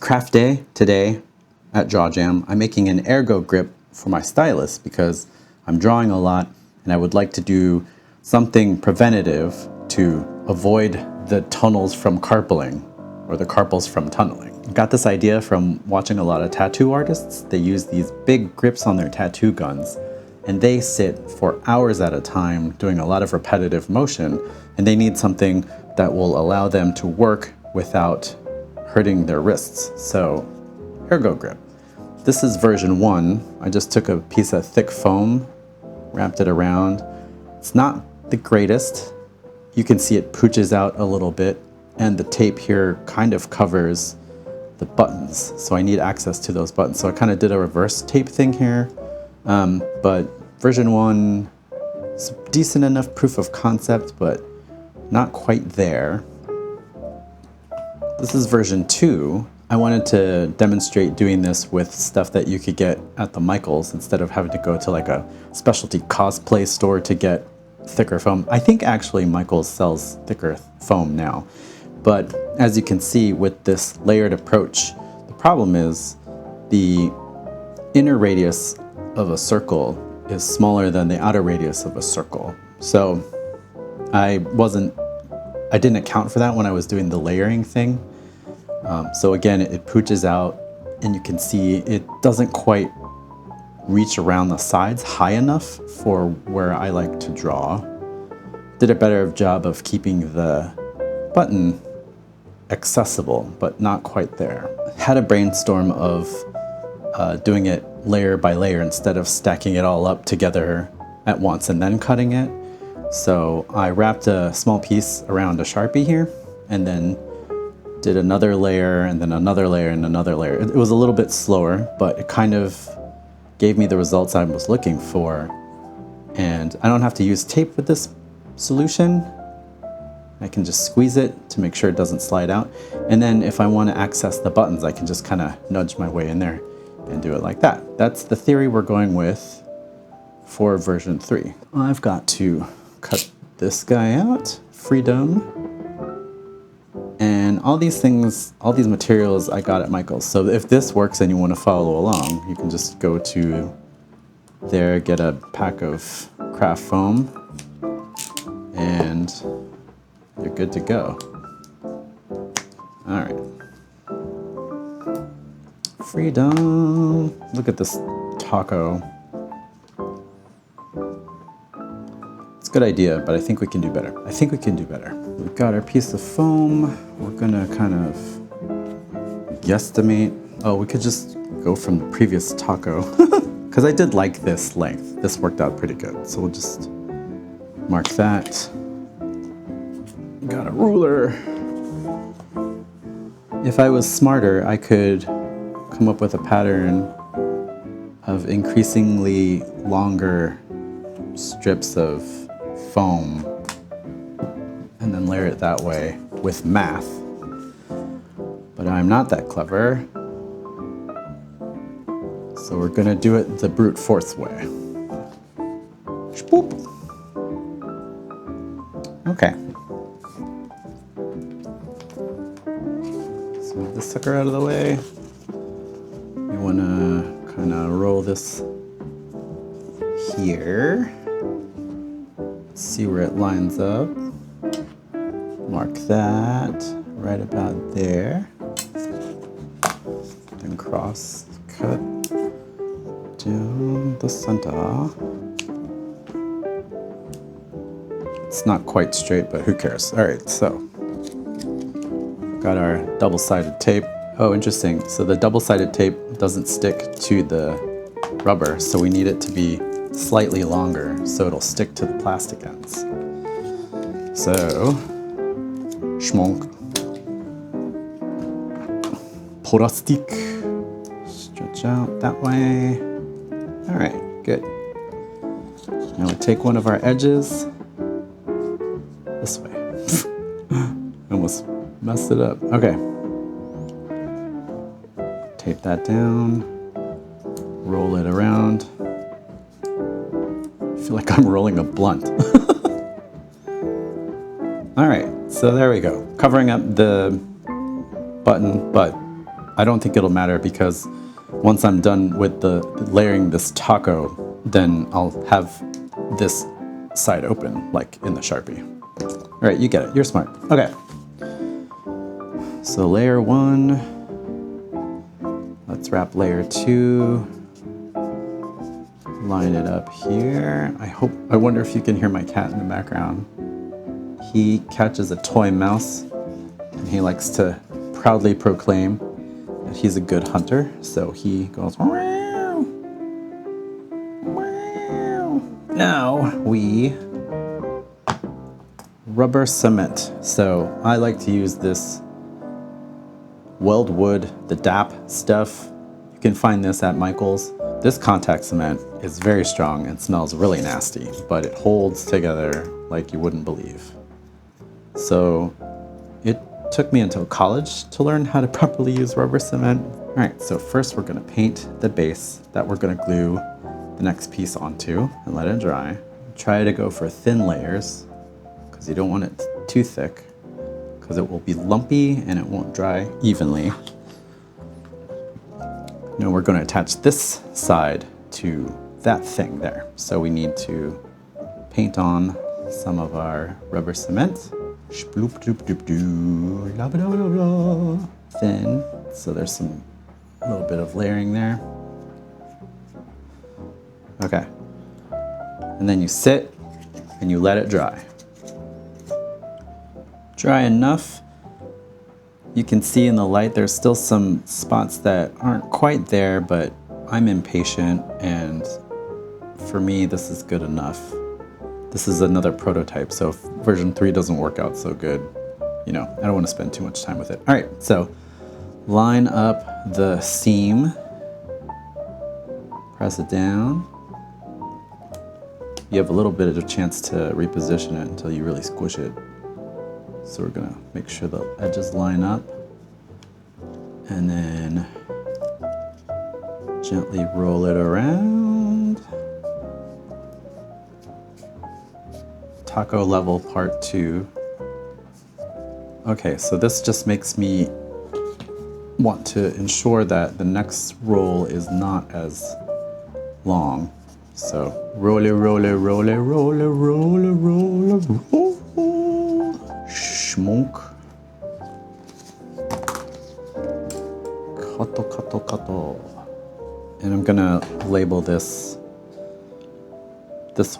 Craft day today at Jaw Jam. I'm making an ergo grip for my stylus because I'm drawing a lot and I would like to do something preventative to avoid the tunnels from carpeling or the carpals from tunneling. I got this idea from watching a lot of tattoo artists. They use these big grips on their tattoo guns and they sit for hours at a time doing a lot of repetitive motion, and they need something that will allow them to work without hurting their wrists. So, ergo grip. This is version 1. I just took a piece of thick foam, wrapped it around. It's not the greatest. You can see it pooches out a little bit, and the tape here kind of covers the buttons. So I need access to those buttons. So I kind of did a reverse tape thing here. But version 1 is a decent enough proof of concept, but not quite there. This is version 2. I wanted to demonstrate doing this with stuff that you could get at the Michaels instead of having to go to like a specialty cosplay store to get thicker foam. I think actually Michaels sells thicker foam now. But as you can see with this layered approach, the problem is the inner radius of a circle is smaller than the outer radius of a circle. So I didn't account for that when I was doing the layering thing. So again, it pooches out and you can see it doesn't quite reach around the sides high enough for where I like to draw. Did a better job of keeping the button accessible, but not quite there. Had a brainstorm of doing it layer by layer instead of stacking it all up together at once and then cutting it. So I wrapped a small piece around a Sharpie here and then did another layer and then another layer and another layer. It was a little bit slower, but it kind of gave me the results I was looking for. And I don't have to use tape with this solution. I can just squeeze it to make sure it doesn't slide out. And then if I want to access the buttons, I can just kind of nudge my way in there and do it like that. That's the theory we're going with for version 3. I've got to cut this guy out, freedom. And all these things, all these materials I got at Michael's. So if this works and you want to follow along, you can just go to there, get a pack of craft foam, and you're good to go. All right. Freedom. Look at this taco. It's a good idea, but I think we can do better. We've got our piece of foam. We're gonna kind of guesstimate. Oh, we could just go from the previous taco. Because I did like this length. This worked out pretty good. So we'll just mark that. Got a ruler. If I was smarter, I could come up with a pattern of increasingly longer strips of foam and then layer it that way with math. But I'm not that clever. So we're gonna do it the brute force way. Shpoop. Okay. So move this sucker out of the way. You wanna kind of roll this here. See where it lines up. Mark that right about there. Then cross cut down the center. It's not quite straight, but who cares? All right, so got our double-sided tape. Oh, interesting. So the double-sided tape doesn't stick to the rubber, so we need it to be slightly longer so it'll stick to the plastic ends. So, schmonk. Plastic. Stretch out that way. All right, good. Now we take one of our edges this way. Almost messed it up. Okay. Tape that down. Roll it around. I feel like I'm rolling a blunt. All right, so there we go. Covering up the button, but I don't think it'll matter because once I'm done with the layering this taco, then I'll have this side open, like in the Sharpie. All right, you get it, you're smart. Okay. So layer 1, let's wrap layer 2, line it up here. I wonder if you can hear my cat in the background. He catches a toy mouse and he likes to proudly proclaim that he's a good hunter. So he goes, meow, meow. Now we rubber cement. So I like to use this weld wood, the DAP stuff. You can find this at Michael's. This contact cement is very strong and smells really nasty, but it holds together like you wouldn't believe. So it took me until college to learn how to properly use rubber cement. All right, so first we're gonna paint the base that we're gonna glue the next piece onto and let it dry. Try to go for thin layers because you don't want it too thick because it will be lumpy and it won't dry evenly. Now we're going to attach this side to that thing there. So we need to paint on some of our rubber cement. Thin, so there's a little bit of layering there. Okay, and then you sit and you let it dry. Dry enough. You can see in the light there's still some spots that aren't quite there, but I'm impatient, and for me this is good enough. This is another prototype, so if version 3 doesn't work out so good, you know, I don't want to spend too much time with it. All right, so line up the seam, press it down. You have a little bit of a chance to reposition it until you really squish it. So we're gonna make sure the edges line up and then gently roll it around. Taco level part 2. Okay, so this just makes me want to ensure that the next roll is not as long. So roll it, roll it, roll it, roll it, roll it, roll it, roll. Schmonk. Kato, kato, kato. And I'm gonna label this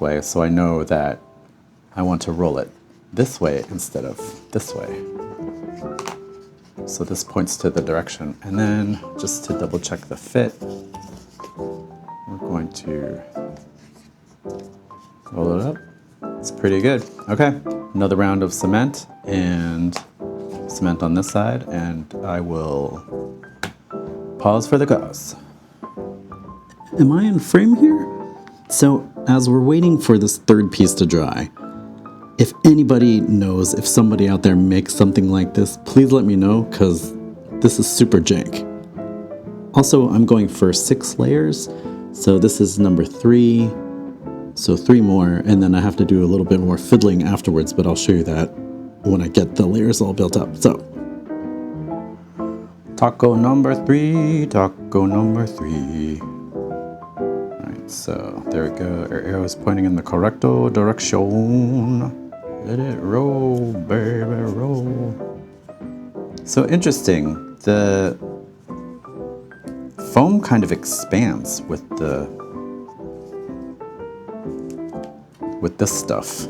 way so I know that I want to roll it this way instead of this way. So this points to the direction. And then just to double check the fit, we're going to roll it up. It's pretty good. Okay, another round of cement and cement on this side, and I will pause for the cause. Am I in frame here? So as we're waiting for this third piece to dry, if anybody knows if somebody out there makes something like this, please let me know because this is super jank. Also, I'm going for 6 layers. So this is number 3. So 3 more, and then I have to do a little bit more fiddling afterwards, but I'll show you that when I get the layers all built up. So, taco number 3, taco number 3. All right, so there we go. Our arrow is pointing in the correcto direction. Let it roll, baby, roll. So interesting, the foam kind of expands with this stuff.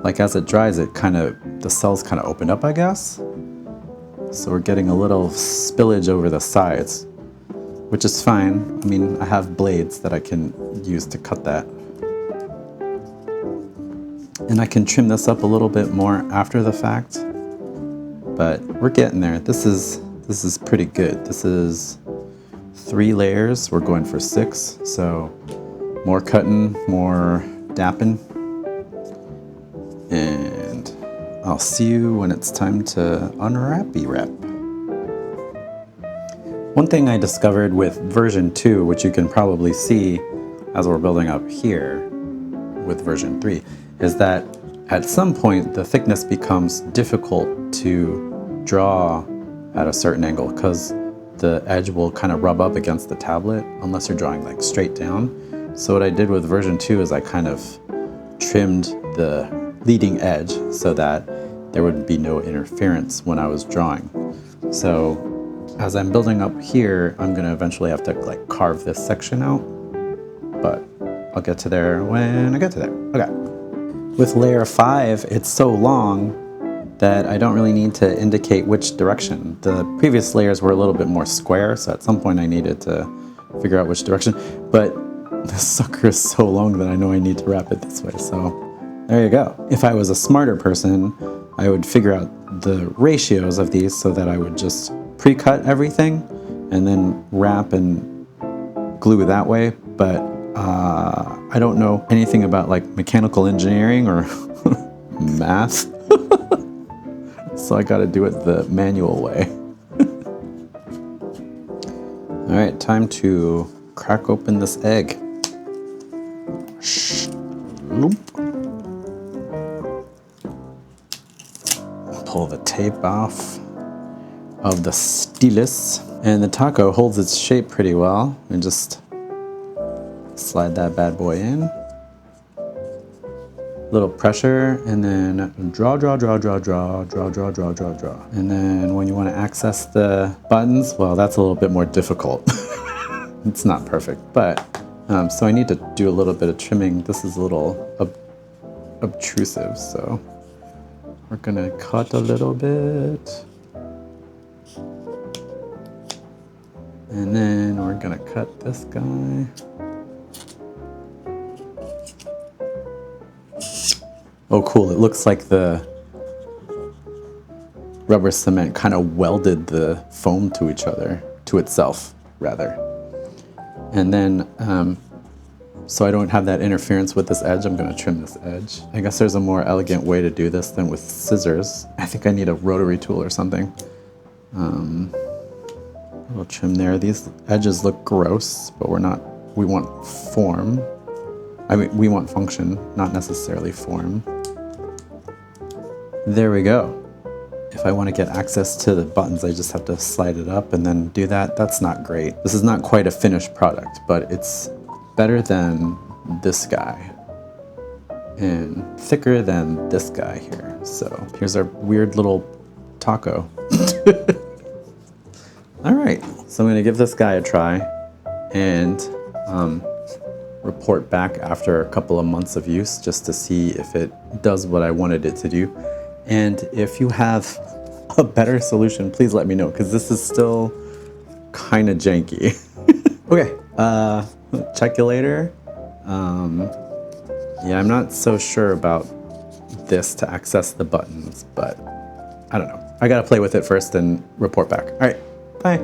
Like as it dries, the cells kind of open up, I guess. So we're getting a little spillage over the sides, which is fine. I mean, I have blades that I can use to cut that. And I can trim this up a little bit more after the fact, but we're getting there. This is pretty good. This is 3 layers. We're going for 6, so more cutting, more dapping, and I'll see you when it's time to unwrappy wrap. One thing I discovered with version 2, which you can probably see as we're building up here with version 3, is that at some point the thickness becomes difficult to draw at a certain angle because the edge will kind of rub up against the tablet unless you're drawing like straight down. So what I did with version 2 is I kind of trimmed the leading edge so that there would be no interference when I was drawing. So as I'm building up here, I'm gonna eventually have to like carve this section out, but I'll get to there when I get to there. Okay. With layer 5, it's so long that I don't really need to indicate which direction. The previous layers were a little bit more square, so at some point I needed to figure out which direction, but this sucker is so long that I know I need to wrap it this way, so there you go. If I was a smarter person, I would figure out the ratios of these so that I would just pre-cut everything and then wrap and glue that way, but I don't know anything about like mechanical engineering or math, so I gotta do it the manual way. All right, time to crack open this egg. Pull the tape off of the Stylus, and the taco holds its shape pretty well. And just slide that bad boy in. Little pressure, and then draw. And then when you want to access the buttons, well, that's a little bit more difficult. It's not perfect, but so I need to do a little bit of trimming. This is a little obtrusive, so we're gonna cut a little bit. And then we're gonna cut this guy. Oh cool, it looks like the rubber cement kind of welded the foam to each other, to itself, rather. And then, so I don't have that interference with this edge, I'm gonna trim this edge. I guess there's a more elegant way to do this than with scissors. I think I need a rotary tool or something. We'll trim there. These edges look gross, but we want form. I mean, we want function, not necessarily form. There we go. If I want to get access to the buttons, I just have to slide it up and then do that. That's not great. This is not quite a finished product, but it's better than this guy and thicker than this guy here. So here's our weird little taco. All right, so I'm gonna give this guy a try and report back after a couple of months of use just to see if it does what I wanted it to do. And if you have a better solution, please let me know, because this is still kind of janky. Okay, check you later. Yeah, I'm not so sure about this to access the buttons, but I don't know. I gotta play with it first and report back. All right, bye.